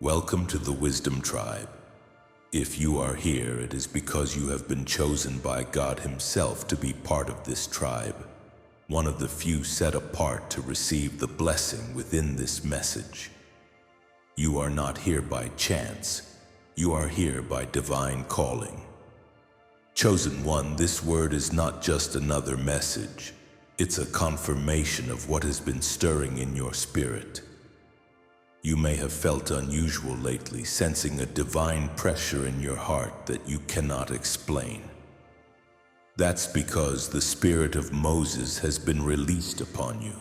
Welcome to the Wisdom Tribe. If you are here, it is because you have been chosen by God Himself to be part of this tribe, one of the few set apart to receive the blessing within this message. You are not here by chance, you are here by divine calling. Chosen one, this word is not just another message, it's a confirmation of what has been stirring in your spirit. You may have felt unusual lately, sensing a divine pressure in your heart that you cannot explain. That's because the spirit of Moses has been released upon you.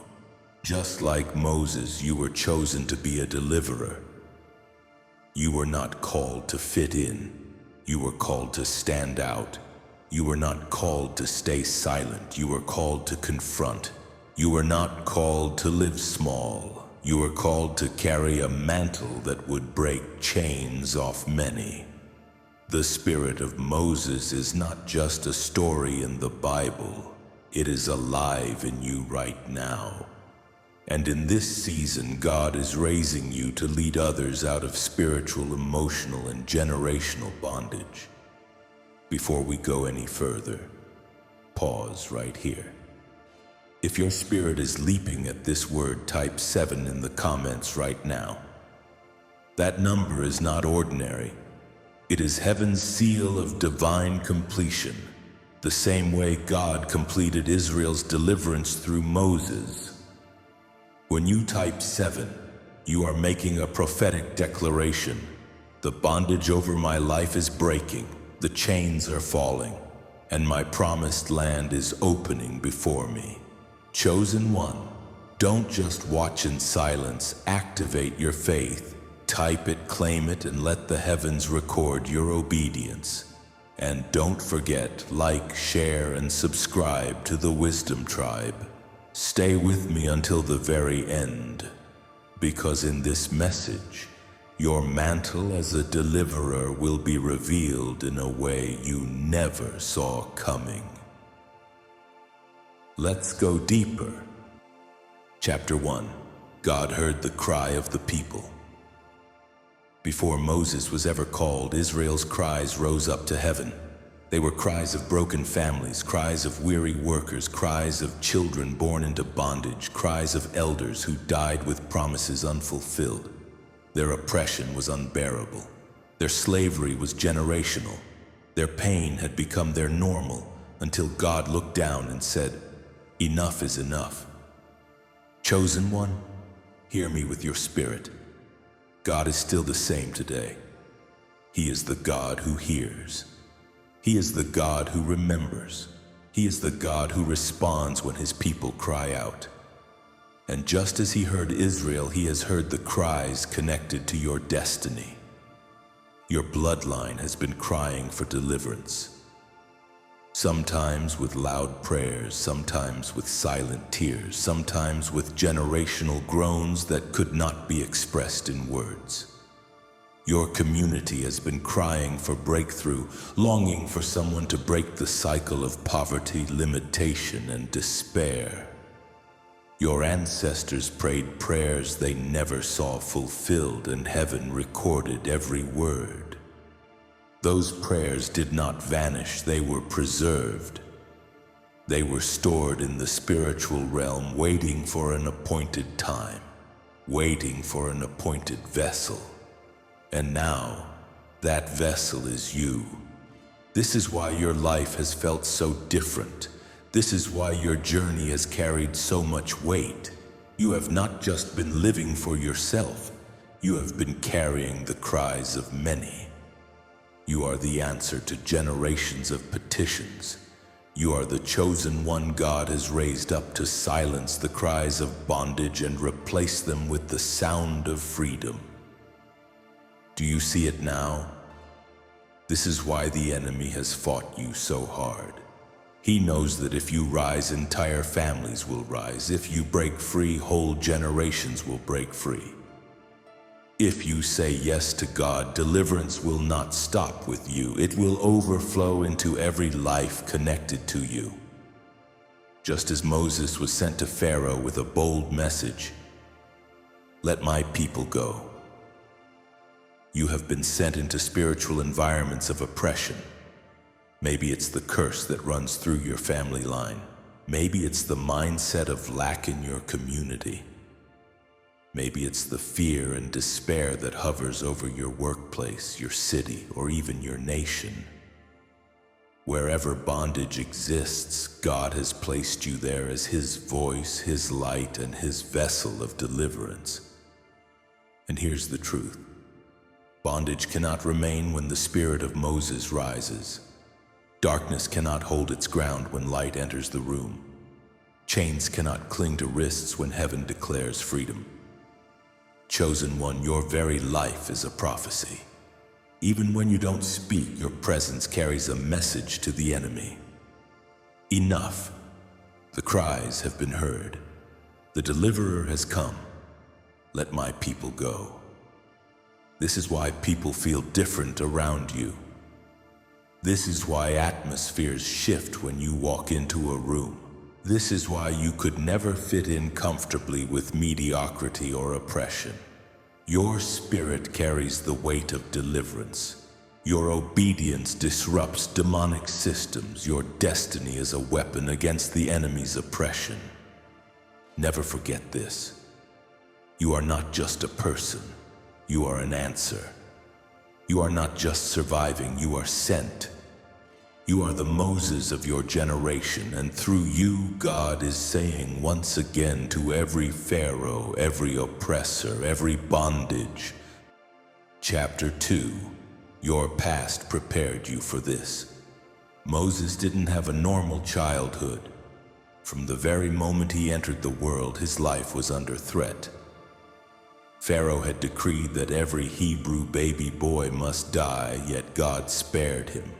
Just like Moses, you were chosen to be a deliverer. You were not called to fit in. You were called to stand out. You were not called to stay silent. You were called to confront. You were not called to live small. You were called to carry a mantle that would break chains off many. The spirit of Moses is not just a story in the Bible. It is alive in you right now. And in this season, God is raising you to lead others out of spiritual, emotional, and generational bondage. Before we go any further, pause right here. If your spirit is leaping at this word, type 7 in the comments right now. That number is not ordinary. It is heaven's seal of divine completion, the same way God completed Israel's deliverance through Moses. When you type 7, you are making a prophetic declaration. The bondage over my life is breaking, the chains are falling, and my promised land is opening before me. Chosen one, don't just watch in silence, activate your faith. Type it, claim it, and let the heavens record your obedience. And don't forget, like, share, and subscribe to the Wisdom Tribe. Stay with me until the very end, because in this message, your mantle as a deliverer will be revealed in a way you never saw coming. Let's go deeper. Chapter 1. God heard the cry of the people. Before Moses was ever called, Israel's cries rose up to heaven. They were cries of broken families, cries of weary workers, cries of children born into bondage, cries of elders who died with promises unfulfilled. Their oppression was unbearable. Their slavery was generational. Their pain had become their normal until God looked down and said, "Enough is enough." Chosen one, hear me with your spirit. God is still the same today. He is the God who hears. He is the God who remembers. He is the God who responds when His people cry out. And just as He heard Israel, He has heard the cries connected to your destiny. Your bloodline has been crying for deliverance. Sometimes with loud prayers, sometimes with silent tears, sometimes with generational groans that could not be expressed in words. Your community has been crying for breakthrough, longing for someone to break the cycle of poverty, limitation, and despair. Your ancestors prayed prayers they never saw fulfilled, and heaven recorded every word. Those prayers did not vanish, they were preserved. They were stored in the spiritual realm, waiting for an appointed time, waiting for an appointed vessel. And now, that vessel is you. This is why your life has felt so different. This is why your journey has carried so much weight. You have not just been living for yourself, you have been carrying the cries of many. You are the answer to generations of petitions. You are the chosen one God has raised up to silence the cries of bondage and replace them with the sound of freedom. Do you see it now? This is why the enemy has fought you so hard. He knows that if you rise, entire families will rise. If you break free, whole generations will break free. If you say yes to God, deliverance will not stop with you. It will overflow into every life connected to you. Just as Moses was sent to Pharaoh with a bold message, "Let my people go." You have been sent into spiritual environments of oppression. Maybe it's the curse that runs through your family line. Maybe it's the mindset of lack in your community. Maybe it's the fear and despair that hovers over your workplace, your city, or even your nation. Wherever bondage exists, God has placed you there as His voice, His light, and His vessel of deliverance. And here's the truth. Bondage cannot remain when the spirit of Moses rises. Darkness cannot hold its ground when light enters the room. Chains cannot cling to wrists when heaven declares freedom. Chosen one, your very life is a prophecy. Even when you don't speak, your presence carries a message to the enemy. Enough. The cries have been heard. The deliverer has come. Let my people go. This is why people feel different around you. This is why atmospheres shift when you walk into a room. This is why you could never fit in comfortably with mediocrity or oppression. Your spirit carries the weight of deliverance. Your obedience disrupts demonic systems. Your destiny is a weapon against the enemy's oppression. Never forget this. You are not just a person. You are an answer. You are not just surviving, you are sent. You are the Moses of your generation, and through you, God is saying once again to every Pharaoh, every oppressor, every bondage. Chapter 2. Your past prepared you for this. Moses didn't have a normal childhood. From the very moment he entered the world, his life was under threat. Pharaoh had decreed that every Hebrew baby boy must die, yet God spared him.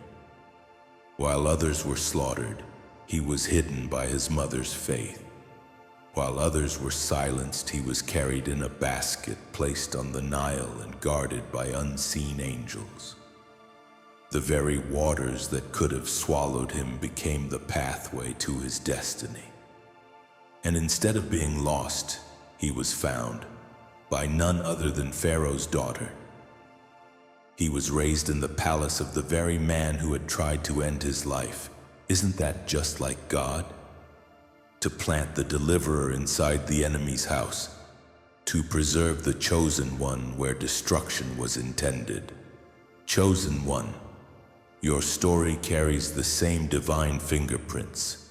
While others were slaughtered, he was hidden by his mother's faith. While others were silenced, he was carried in a basket, placed on the Nile and guarded by unseen angels. The very waters that could have swallowed him became the pathway to his destiny. And instead of being lost, he was found by none other than Pharaoh's daughter. He was raised in the palace of the very man who had tried to end his life. Isn't that just like God? To plant the deliverer inside the enemy's house, to preserve the chosen one where destruction was intended. Chosen one, your story carries the same divine fingerprints.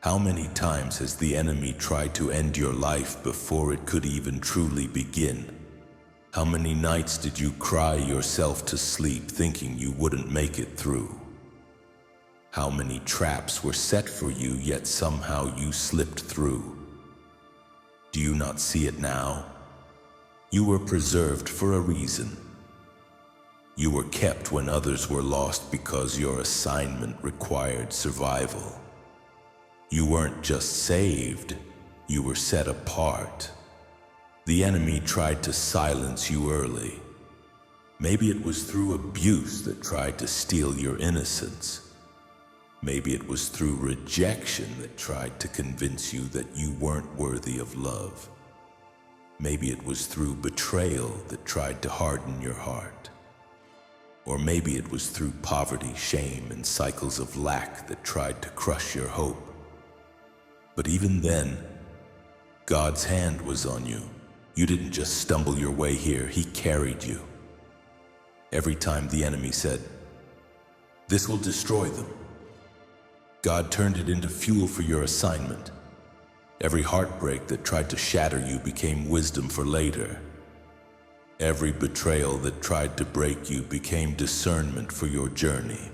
How many times has the enemy tried to end your life before it could even truly begin? How many nights did you cry yourself to sleep thinking you wouldn't make it through? How many traps were set for you, yet somehow you slipped through? Do you not see it now? You were preserved for a reason. You were kept when others were lost because your assignment required survival. You weren't just saved, you were set apart. The enemy tried to silence you early. Maybe it was through abuse that tried to steal your innocence. Maybe it was through rejection that tried to convince you that you weren't worthy of love. Maybe it was through betrayal that tried to harden your heart. Or maybe it was through poverty, shame, and cycles of lack that tried to crush your hope. But even then, God's hand was on you. You didn't just stumble your way here, He carried you. Every time the enemy said, "This will destroy them," God turned it into fuel for your assignment. Every heartbreak that tried to shatter you became wisdom for later. Every betrayal that tried to break you became discernment for your journey.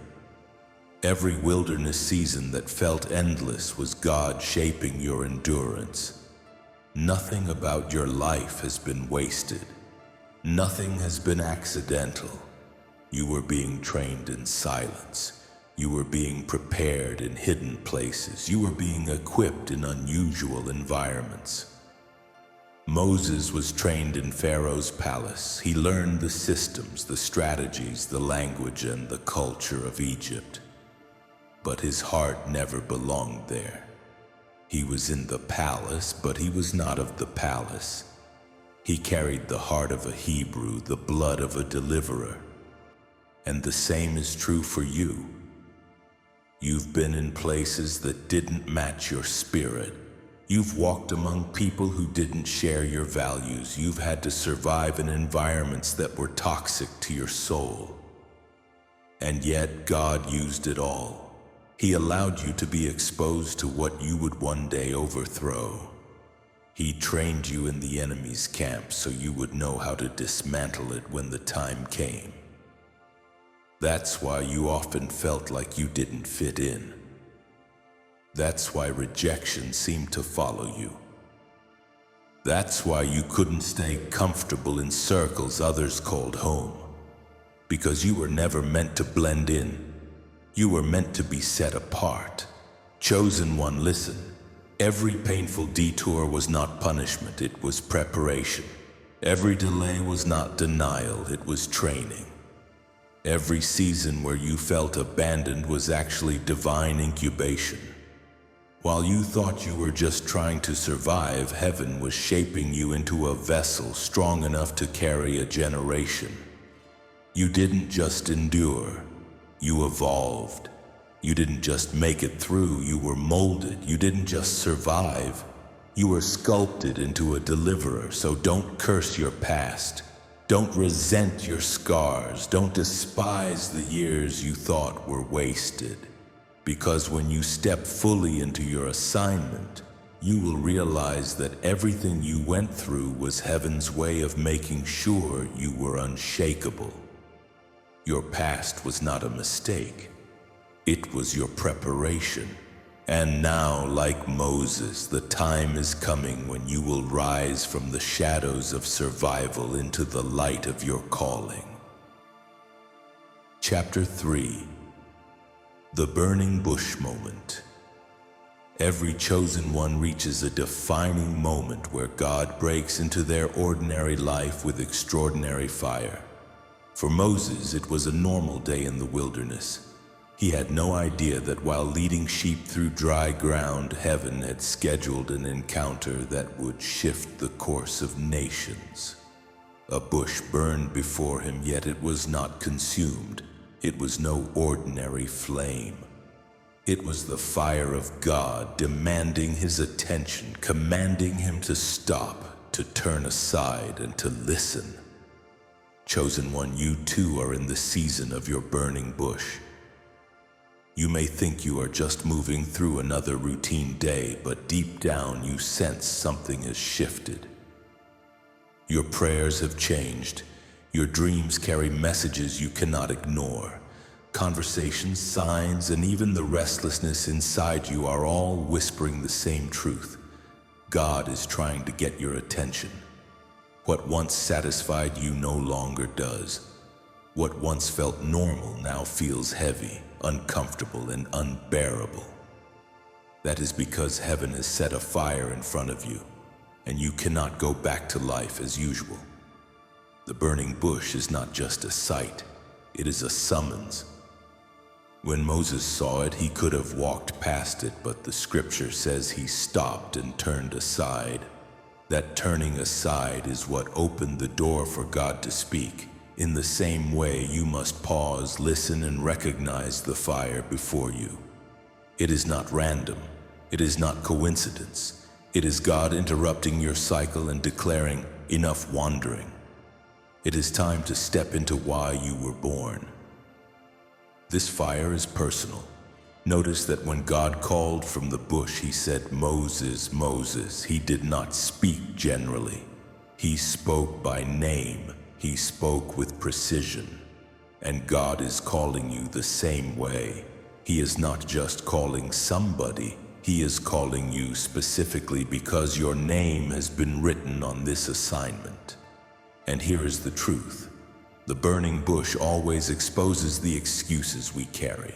Every wilderness season that felt endless was God shaping your endurance. Nothing about your life has been wasted. Nothing has been accidental. You were being trained in silence. You were being prepared in hidden places. You were being equipped in unusual environments. Moses was trained in Pharaoh's palace. He learned the systems, the strategies, the language, and the culture of Egypt. But his heart never belonged there. He was in the palace, but he was not of the palace. He carried the heart of a Hebrew, the blood of a deliverer. And the same is true for you. You've been in places that didn't match your spirit. You've walked among people who didn't share your values. You've had to survive in environments that were toxic to your soul. And yet God used it all. He allowed you to be exposed to what you would one day overthrow. He trained you in the enemy's camp so you would know how to dismantle it when the time came. That's why you often felt like you didn't fit in. That's why rejection seemed to follow you. That's why you couldn't stay comfortable in circles others called home. Because you were never meant to blend in. You were meant to be set apart. Chosen one, listen. Every painful detour was not punishment, it was preparation. Every delay was not denial, it was training. Every season where you felt abandoned was actually divine incubation. While you thought you were just trying to survive, heaven was shaping you into a vessel strong enough to carry a generation. You didn't just endure, you evolved. You didn't just make it through, you were molded. You didn't just survive, you were sculpted into a deliverer. So don't curse your past. Don't resent your scars. Don't despise the years you thought were wasted. Because when you step fully into your assignment, you will realize that everything you went through was heaven's way of making sure you were unshakable. Your past was not a mistake. It was your preparation. And now, like Moses, the time is coming when you will rise from the shadows of survival into the light of your calling. Chapter 3. The Burning Bush Moment. Every chosen one reaches a defining moment where God breaks into their ordinary life with extraordinary fire. For Moses, it was a normal day in the wilderness. He had no idea that while leading sheep through dry ground, heaven had scheduled an encounter that would shift the course of nations. A bush burned before him, yet it was not consumed. It was no ordinary flame. It was the fire of God demanding his attention, commanding him to stop, to turn aside, and to listen. Chosen one, you too are in the season of your burning bush. You may think you are just moving through another routine day, but deep down you sense something has shifted. Your prayers have changed. Your dreams carry messages you cannot ignore. Conversations, signs, and even the restlessness inside you are all whispering the same truth. God is trying to get your attention. What once satisfied you no longer does. What once felt normal now feels heavy, uncomfortable, and unbearable. That is because heaven has set a fire in front of you, and you cannot go back to life as usual. The burning bush is not just a sight, it is a summons. When Moses saw it, he could have walked past it, but the scripture says he stopped and turned aside. That turning aside is what opened the door for God to speak. In the same way, you must pause, listen, and recognize the fire before you. It is not random. It is not coincidence. It is God interrupting your cycle and declaring, enough wandering. It is time to step into why you were born. This fire is personal. Notice that when God called from the bush, he said, Moses, Moses. He did not speak generally. He spoke by name. He spoke with precision. And God is calling you the same way. He is not just calling somebody. He is calling you specifically because your name has been written on this assignment. And here is the truth. The burning bush always exposes the excuses we carry.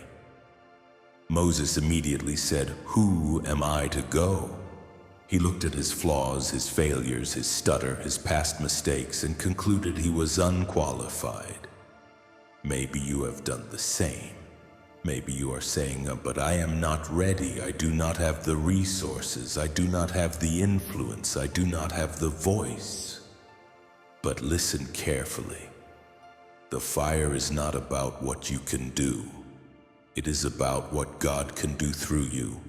Moses immediately said, "Who am I to go?" He looked at his flaws, his failures, his stutter, his past mistakes, and concluded he was unqualified. Maybe you have done the same. Maybe you are saying, but I am not ready. I do not have the resources. I do not have the influence. I do not have the voice. But listen carefully. The fire is not about what you can do. It is about what God can do through you.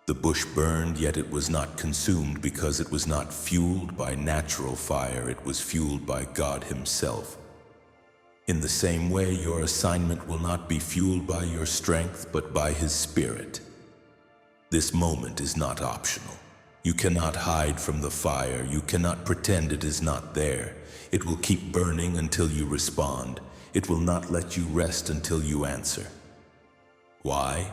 The bush burned, yet it was not consumed because it was not fueled by natural fire. It was fueled by God Himself. In the same way, your assignment will not be fueled by your strength, but by His Spirit. This moment is not optional. You cannot hide from the fire. You cannot pretend it is not there. It will keep burning until you respond. It will not let you rest until you answer. Why?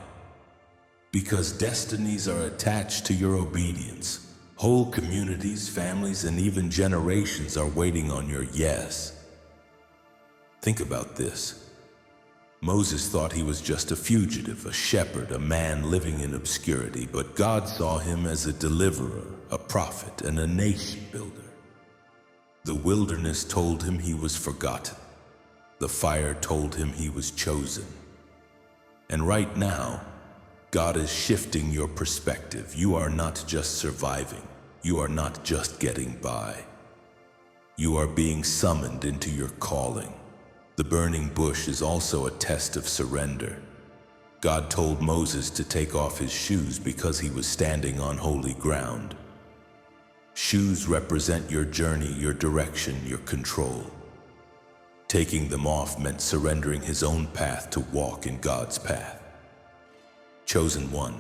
Because destinies are attached to your obedience. Whole communities, families, and even generations are waiting on your yes. Think about this. Moses thought he was just a fugitive, a shepherd, a man living in obscurity, but God saw him as a deliverer, a prophet, and a nation builder. The wilderness told him he was forgotten. The fire told him he was chosen. And right now, God is shifting your perspective. You are not just surviving. You are not just getting by. You are being summoned into your calling. The burning bush is also a test of surrender. God told Moses to take off his shoes because he was standing on holy ground. Shoes represent your journey, your direction, your control. Taking them off meant surrendering his own path to walk in God's path. Chosen one,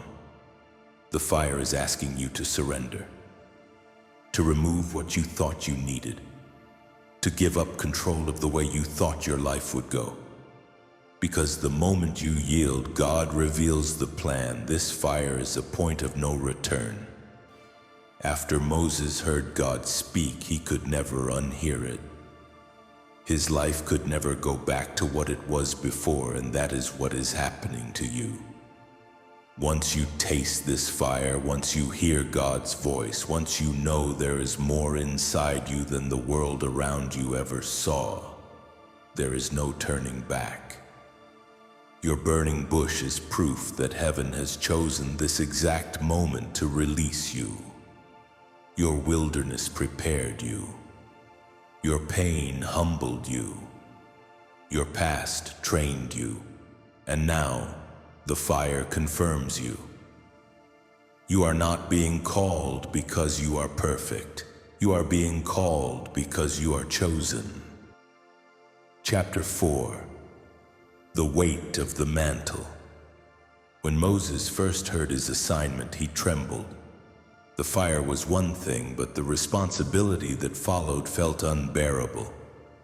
the fire is asking you to surrender, to remove what you thought you needed, to give up control of the way you thought your life would go. Because the moment you yield, God reveals the plan. This fire is a point of no return. After Moses heard God speak, he could never unhear it. His life could never go back to what it was before, and that is what is happening to you. Once you taste this fire, once you hear God's voice, once you know there is more inside you than the world around you ever saw, there is no turning back. Your burning bush is proof that heaven has chosen this exact moment to release you. Your wilderness prepared you. Your pain humbled you. Your past trained you. And now, the fire confirms you. You are not being called because you are perfect. You are being called because you are chosen. Chapter 4. The weight of the mantle. When Moses first heard his assignment, he trembled. The fire was one thing, but the responsibility that followed felt unbearable.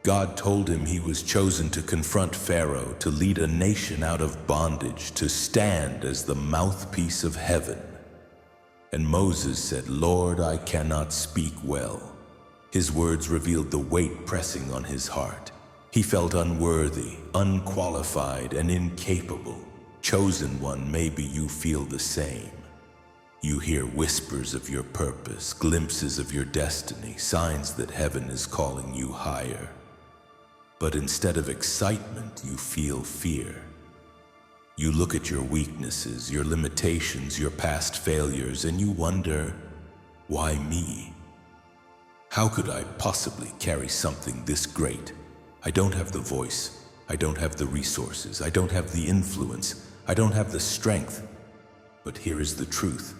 God told him he was chosen to confront Pharaoh, to lead a nation out of bondage, to stand as the mouthpiece of heaven. And Moses said, "Lord, I cannot speak well." His words revealed the weight pressing on his heart. He felt unworthy, unqualified, and incapable. Chosen one, maybe you feel the same. You hear whispers of your purpose, glimpses of your destiny, signs that heaven is calling you higher. But instead of excitement, you feel fear. You look at your weaknesses, your limitations, your past failures, and you wonder, why me? How could I possibly carry something this great? I don't have the voice. I don't have the resources. I don't have the influence. I don't have the strength. But here is the truth.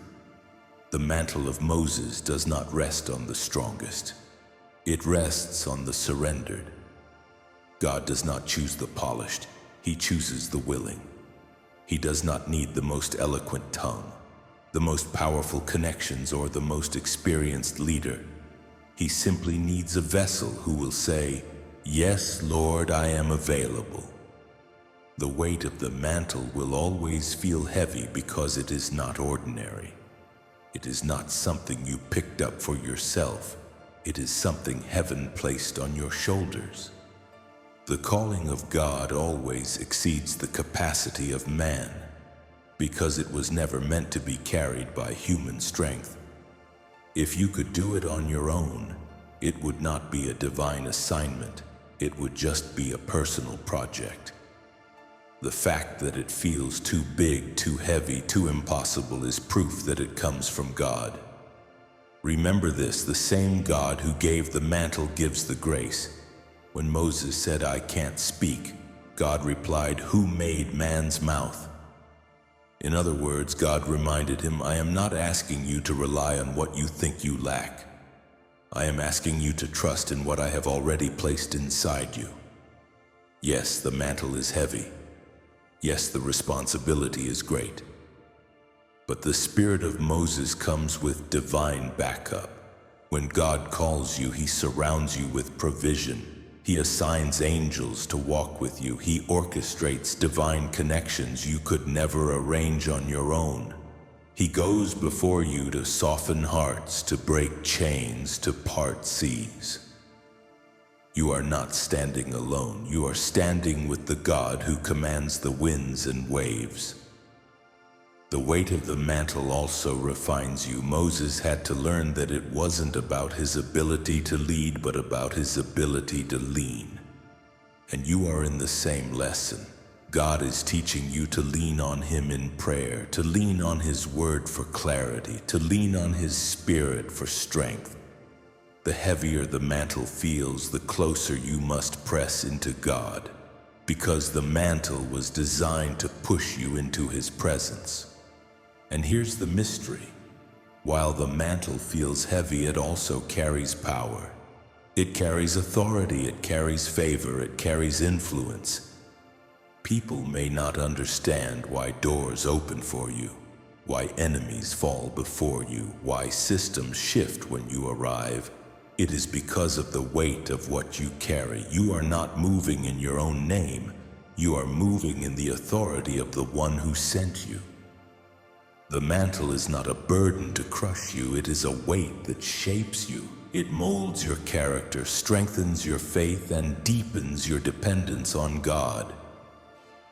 The mantle of Moses does not rest on the strongest. It rests on the surrendered. God does not choose the polished. He chooses the willing. He does not need the most eloquent tongue, the most powerful connections, or the most experienced leader. He simply needs a vessel who will say, "Yes, Lord, I am available." The weight of the mantle will always feel heavy because it is not ordinary. It is not something you picked up for yourself. It is something heaven placed on your shoulders. The calling of God always exceeds the capacity of man, because it was never meant to be carried by human strength. If you could do it on your own, it would not be a divine assignment. It would just be a personal project. The fact that it feels too big, too heavy, too impossible is proof that it comes from God. Remember this, the same God who gave the mantle gives the grace. When Moses said, "I can't speak," God replied, "Who made man's mouth?" In other words, God reminded him, "I am not asking you to rely on what you think you lack. I am asking you to trust in what I have already placed inside you." Yes, the mantle is heavy. Yes, the responsibility is great. But the spirit of Moses comes with divine backup. When God calls you, he surrounds you with provision. He assigns angels to walk with you. He orchestrates divine connections you could never arrange on your own. He goes before you to soften hearts, to break chains, to part seas. You are not standing alone. You are standing with the God who commands the winds and waves. The weight of the mantle also refines you. Moses had to learn that it wasn't about his ability to lead, but about his ability to lean. And you are in the same lesson. God is teaching you to lean on him in prayer, to lean on his word for clarity, to lean on his spirit for strength. The heavier the mantle feels, the closer you must press into God, because the mantle was designed to push you into his presence. And here's the mystery. While the mantle feels heavy, it also carries power. It carries authority, it carries favor, it carries influence. People may not understand why doors open for you, why enemies fall before you, why systems shift when you arrive. It is because of the weight of what you carry. You are not moving in your own name. You are moving in the authority of the one who sent you. The mantle is not a burden to crush you. It is a weight that shapes you. It molds your character, strengthens your faith, and deepens your dependence on God.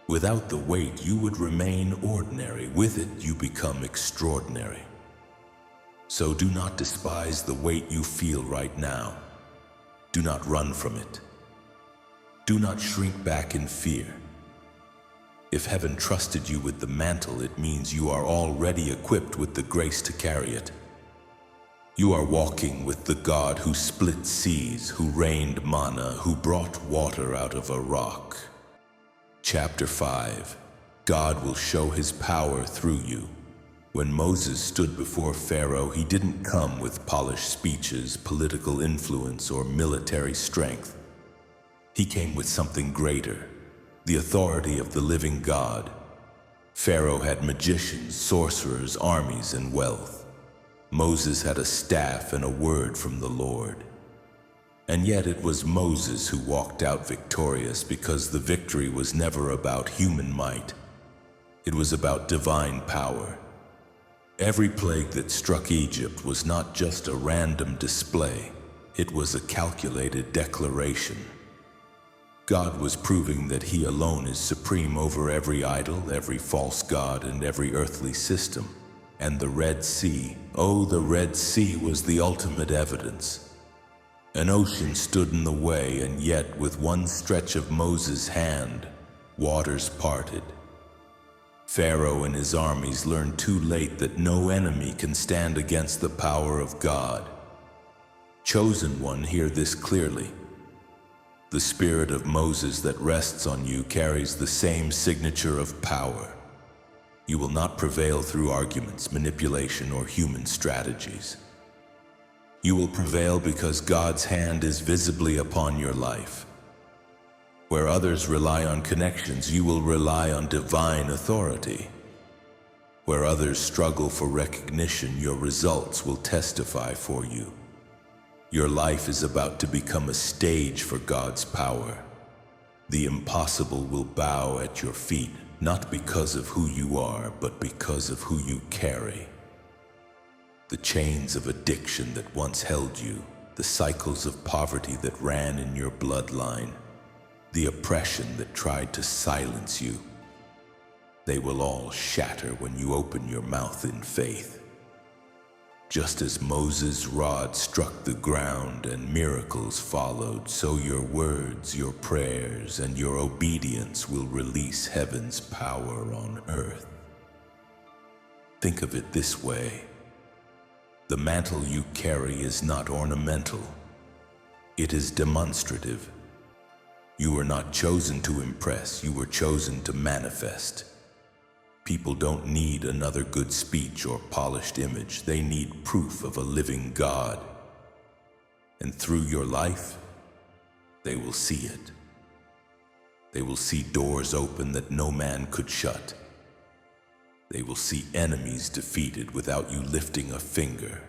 Without the weight, you would remain ordinary. With it, you become extraordinary. So do not despise the weight you feel right now. Do not run from it. Do not shrink back in fear. If heaven trusted you with the mantle, it means you are already equipped with the grace to carry it. You are walking with the God who split seas, who rained manna, who brought water out of a rock. Chapter 5. God will show his power through you. When Moses stood before Pharaoh, he didn't come with polished speeches, political influence, or military strength. He came with something greater. The authority of the living God. Pharaoh had magicians, sorcerers, armies, and wealth. Moses had a staff and a word from the Lord. And yet it was Moses who walked out victorious, because the victory was never about human might. It was about divine power. Every plague that struck Egypt was not just a random display. It was a calculated declaration. God was proving that he alone is supreme over every idol, every false god, and every earthly system. And the Red Sea, oh, the Red Sea was the ultimate evidence. An ocean stood in the way, and yet with one stretch of Moses' hand, waters parted. Pharaoh and his armies learned too late that no enemy can stand against the power of God. Chosen one, hear this clearly. The spirit of Moses that rests on you carries the same signature of power. You will not prevail through arguments, manipulation, or human strategies. You will prevail because God's hand is visibly upon your life. Where others rely on connections, you will rely on divine authority. Where others struggle for recognition, your results will testify for you. Your life is about to become a stage for God's power. The impossible will bow at your feet, not because of who you are, but because of who you carry. The chains of addiction that once held you, the cycles of poverty that ran in your bloodline, the oppression that tried to silence you, they will all shatter when you open your mouth in faith. Just as Moses' rod struck the ground and miracles followed, so your words, your prayers, and your obedience will release heaven's power on earth. Think of it this way. The mantle you carry is not ornamental. It is demonstrative. You were not chosen to impress, you were chosen to manifest. People don't need another good speech or polished image. They need proof of a living God. And through your life, they will see it. They will see doors open that no man could shut. They will see enemies defeated without you lifting a finger.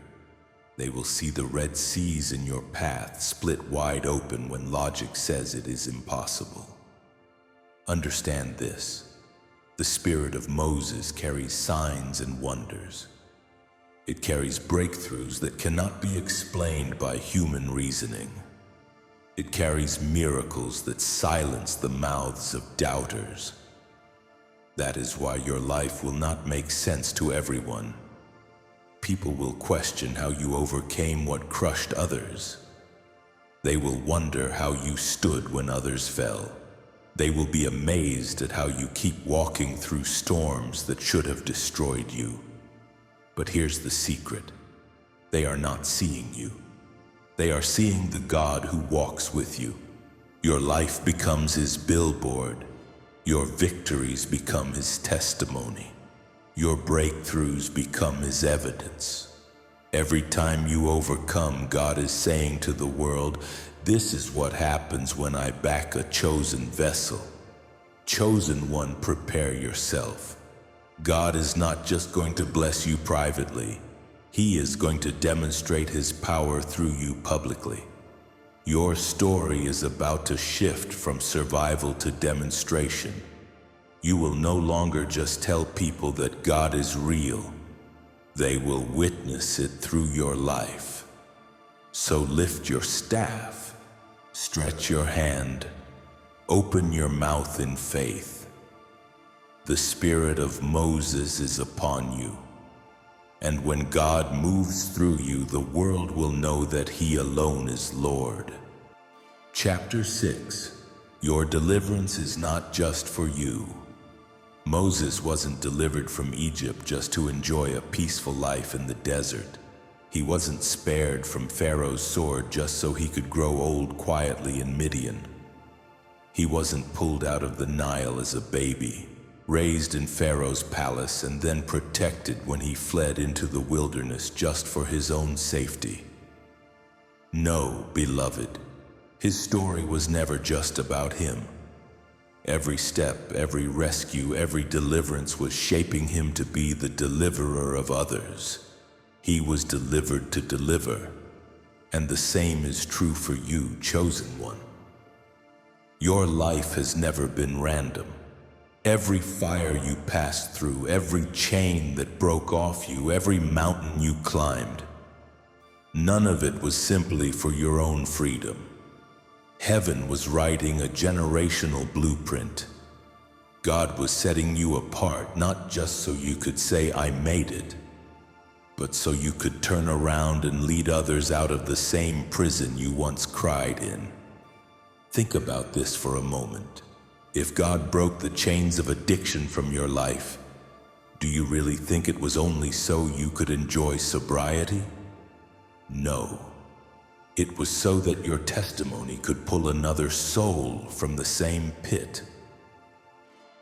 They will see the Red Seas in your path split wide open when logic says it is impossible. Understand this. The spirit of Moses carries signs and wonders. It carries breakthroughs that cannot be explained by human reasoning. It carries miracles that silence the mouths of doubters. That is why your life will not make sense to everyone. People will question how you overcame what crushed others. They will wonder how you stood when others fell. They will be amazed at how you keep walking through storms that should have destroyed you. But here's the secret. They are not seeing you. They are seeing the God who walks with you. Your life becomes his billboard. Your victories become his testimony. Your breakthroughs become his evidence. Every time you overcome, God is saying to the world, this is what happens when I back a chosen vessel. Chosen one, prepare yourself. God is not just going to bless you privately. He is going to demonstrate his power through you publicly. Your story is about to shift from survival to demonstration. You will no longer just tell people that God is real. They will witness it through your life. So lift your staff, stretch your hand, open your mouth in faith. The spirit of Moses is upon you. And when God moves through you, the world will know that he alone is Lord. Chapter 6. Your deliverance is not just for you. Moses wasn't delivered from Egypt just to enjoy a peaceful life in the desert. He wasn't spared from Pharaoh's sword just so he could grow old quietly in Midian. He wasn't pulled out of the Nile as a baby, raised in Pharaoh's palace, and then protected when he fled into the wilderness just for his own safety. No, beloved, his story was never just about him. Every step, every rescue, every deliverance was shaping him to be the deliverer of others. He was delivered to deliver, and the same is true for you, chosen one. Your life has never been random. Every fire you passed through, every chain that broke off you, every mountain you climbed, none of it was simply for your own freedom. Heaven was writing a generational blueprint. God was setting you apart, not just so you could say, I made it, but so you could turn around and lead others out of the same prison you once cried in. Think about this for a moment. If God broke the chains of addiction from your life, do you really think it was only so you could enjoy sobriety? No. It was so that your testimony could pull another soul from the same pit.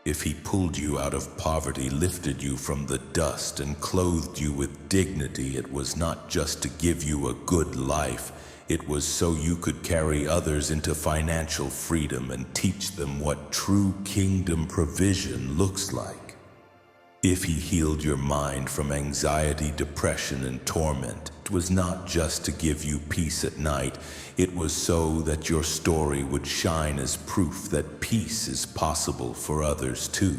If he pulled you out of poverty, lifted you from the dust, and clothed you with dignity, it was not just to give you a good life. It was so you could carry others into financial freedom and teach them what true kingdom provision looks like. If he healed your mind from anxiety, depression, and torment, it was not just to give you peace at night. It was so that your story would shine as proof that peace is possible for others too.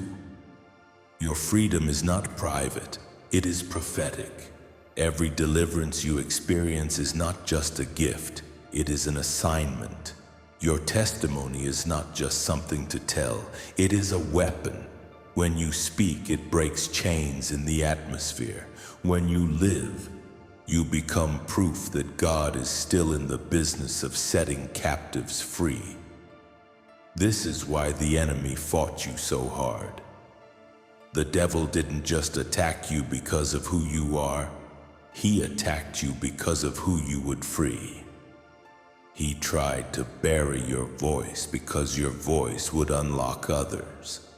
Your freedom is not private, it is prophetic. Every deliverance you experience is not just a gift, it is an assignment. Your testimony is not just something to tell, it is a weapon. When you speak, it breaks chains in the atmosphere. When you live, you become proof that God is still in the business of setting captives free. This is why the enemy fought you so hard. The devil didn't just attack you because of who you are. He attacked you because of who you would free. He tried to bury your voice because your voice would unlock others.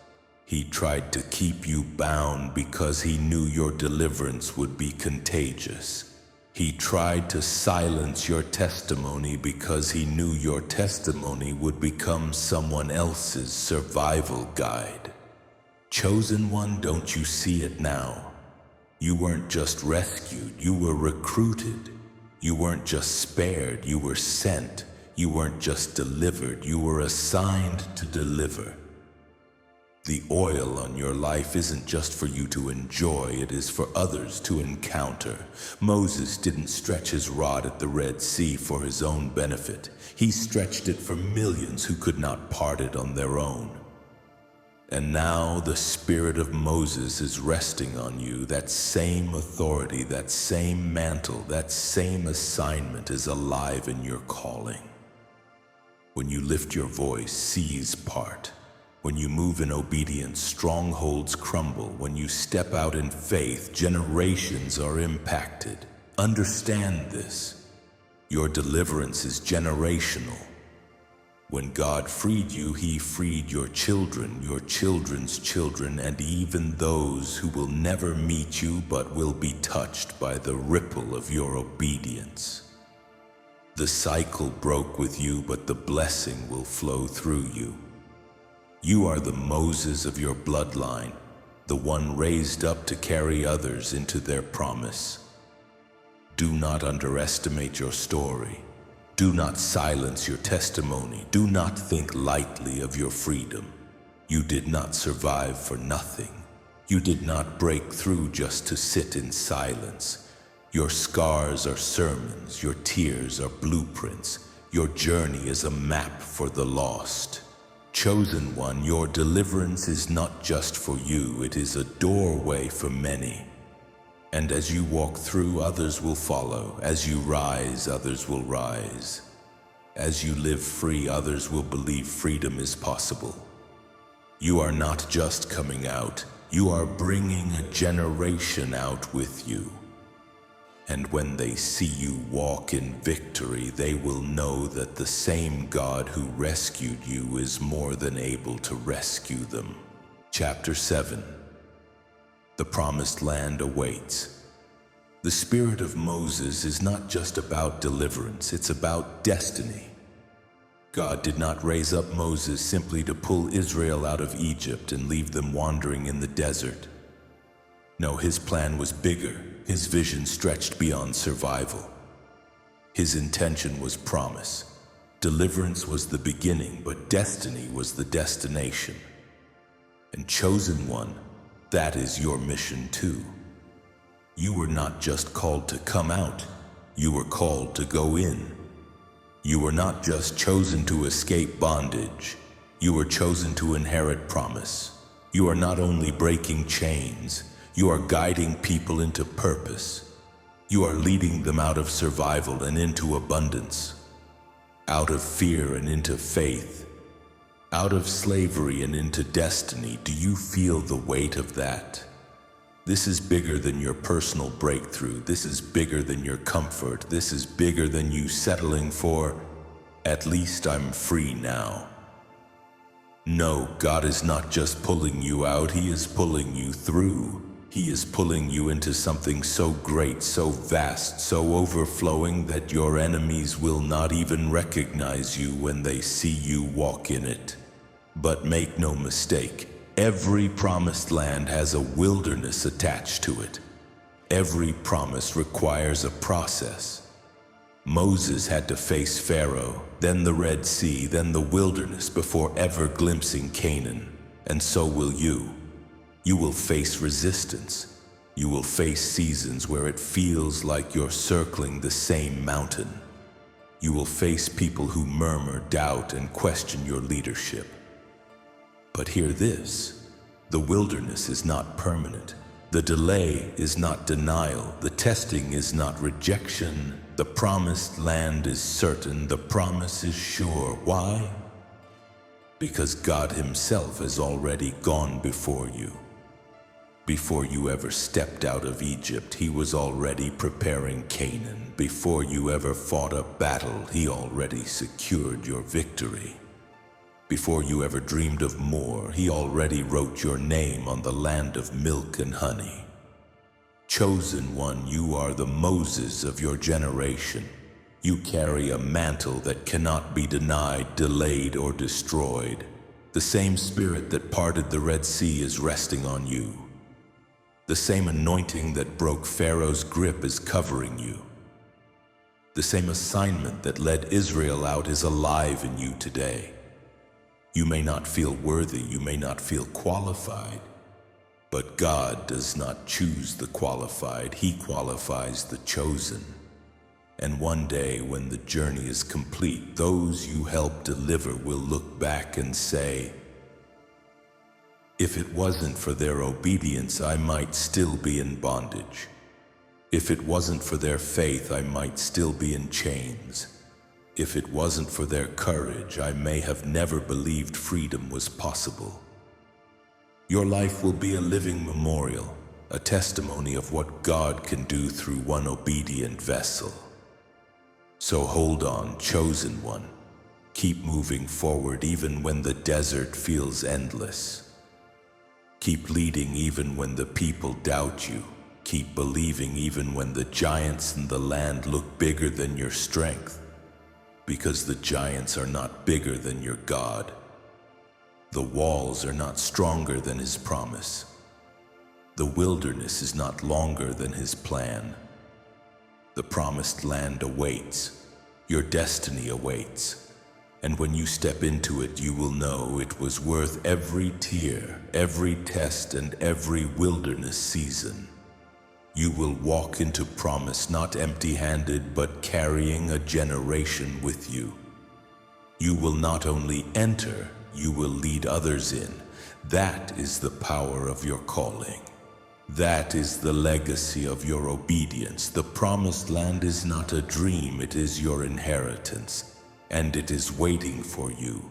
He tried to keep you bound because he knew your deliverance would be contagious. He tried to silence your testimony because he knew your testimony would become someone else's survival guide. Chosen one, don't you see it now? You weren't just rescued, you were recruited. You weren't just spared, you were sent. You weren't just delivered, you were assigned to deliver. The oil on your life isn't just for you to enjoy, it is for others to encounter. Moses didn't stretch his rod at the Red Sea for his own benefit. He stretched it for millions who could not part it on their own. And now the spirit of Moses is resting on you. That same authority, that same mantle, that same assignment is alive in your calling. When you lift your voice, seas part. When you move in obedience, strongholds crumble. When you step out in faith, generations are impacted. Understand this. Your deliverance is generational. When God freed you, he freed your children, your children's children, and even those who will never meet you but will be touched by the ripple of your obedience. The cycle broke with you, but the blessing will flow through you. You are the Moses of your bloodline, the one raised up to carry others into their promise. Do not underestimate your story. Do not silence your testimony. Do not think lightly of your freedom. You did not survive for nothing. You did not break through just to sit in silence. Your scars are sermons. Your tears are blueprints. Your journey is a map for the lost. Chosen one, your deliverance is not just for you, it is a doorway for many. And as you walk through, others will follow. As you rise, others will rise. As you live free, others will believe freedom is possible. You are not just coming out, you are bringing a generation out with you. And when they see you walk in victory, they will know that the same God who rescued you is more than able to rescue them. Chapter 7. The Promised Land awaits. The spirit of Moses is not just about deliverance, it's about destiny. God did not raise up Moses simply to pull Israel out of Egypt and leave them wandering in the desert. No, his plan was bigger. His vision stretched beyond survival. His intention was promise. Deliverance was the beginning, but destiny was the destination. And chosen one, that is your mission too. You were not just called to come out, you were called to go in. You were not just chosen to escape bondage, you were chosen to inherit promise. You are not only breaking chains, you are guiding people into purpose. You are leading them out of survival and into abundance, out of fear and into faith, out of slavery and into destiny. Do you feel the weight of that? This is bigger than your personal breakthrough. This is bigger than your comfort. This is bigger than you settling for, at least I'm free now. No, God is not just pulling you out, he is pulling you through. He is pulling you into something so great, so vast, so overflowing that your enemies will not even recognize you when they see you walk in it. But make no mistake, every promised land has a wilderness attached to it. Every promise requires a process. Moses had to face Pharaoh, then the Red Sea, then the wilderness before ever glimpsing Canaan. And so will you. You will face resistance. You will face seasons where it feels like you're circling the same mountain. You will face people who murmur, doubt, and question your leadership. But hear this, the wilderness is not permanent. The delay is not denial. The testing is not rejection. The promised land is certain. The promise is sure. Why? Because God himself has already gone before you. Before you ever stepped out of Egypt, he was already preparing Canaan. Before you ever fought a battle, he already secured your victory. Before you ever dreamed of more, he already wrote your name on the land of milk and honey. Chosen one, you are the Moses of your generation. You carry a mantle that cannot be denied, delayed, or destroyed. The same spirit that parted the Red Sea is resting on you. The same anointing that broke Pharaoh's grip is covering you. The same assignment that led Israel out is alive in you today. You may not feel worthy, you may not feel qualified, but God does not choose the qualified, He qualifies the chosen. And one day when the journey is complete, those you help deliver will look back and say, if it wasn't for their obedience, I might still be in bondage. If it wasn't for their faith, I might still be in chains. If it wasn't for their courage, I may have never believed freedom was possible. Your life will be a living memorial, a testimony of what God can do through one obedient vessel. So hold on, chosen one. Keep moving forward even when the desert feels endless. Keep leading even when the people doubt you. Keep believing even when the giants in the land look bigger than your strength. Because the giants are not bigger than your God. The walls are not stronger than His promise. The wilderness is not longer than His plan. The promised land awaits. Your destiny awaits. And when you step into it, you will know it was worth every tear, every test, and every wilderness season. You will walk into promise not empty-handed, but carrying a generation with you. You will not only enter, you will lead others in. That is the power of your calling. That is the legacy of your obedience. The promised land is not a dream, it is your inheritance. And it is waiting for you.